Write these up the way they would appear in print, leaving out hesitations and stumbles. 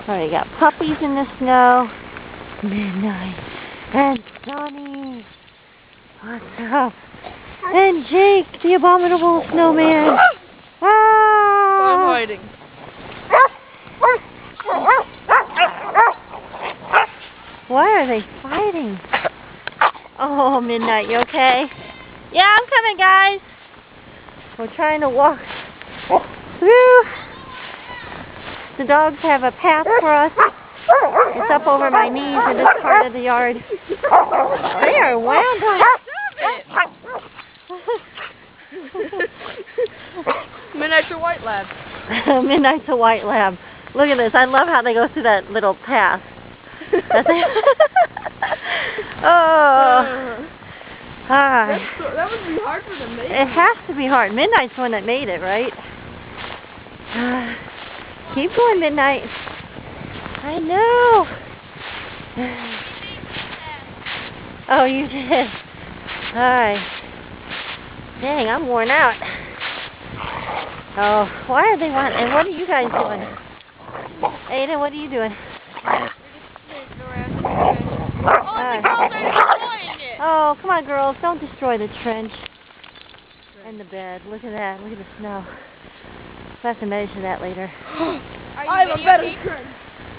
Alright, got puppies in the snow. Midnight. And Sonny. What's up? And Jake, the abominable snowman. I'm hiding. Why are they fighting? Oh, Midnight, you okay? Yeah, I'm coming, guys. We're trying to walk through. The dogs have a path for us. It's up over my knees in this part of the yard. They are wound up. Midnight's a white lab. Midnight's a white lab. Look at this. I love how they go through that little path. Oh. Hi. That would be hard for them to make. It has to be hard. Midnight's the one that made it, right? Keep going, Midnight. I know. Oh, you did. Alright. Dang, I'm worn out. Oh, why are they wanting? And what are you guys doing? Ada, what are you doing? Oh, come on, girls. Don't destroy the trench. And the bed. Look at that. Look at the snow. We'll have to measure that later. I have a better trench.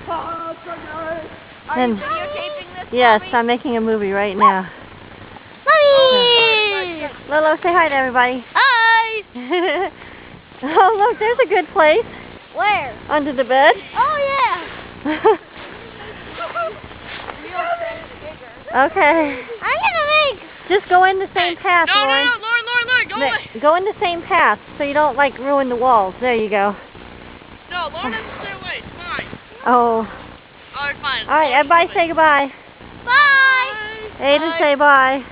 Are you videotaping this? Yes, I'm making a movie right now. Mommy! Lolo, say hi to everybody. Hi! Oh, look, there's a good place. Where? Under the bed. Oh, yeah. Okay. I'm gonna make... Just go in the same path, Lauren. Lauren, go away. Go in the same path so you don't, like, ruin the walls. There you go. No, Lauren doesn't stay away. It's fine. Oh. Alright, fine. Alright, everybody say goodbye. Bye! Aiden, say bye.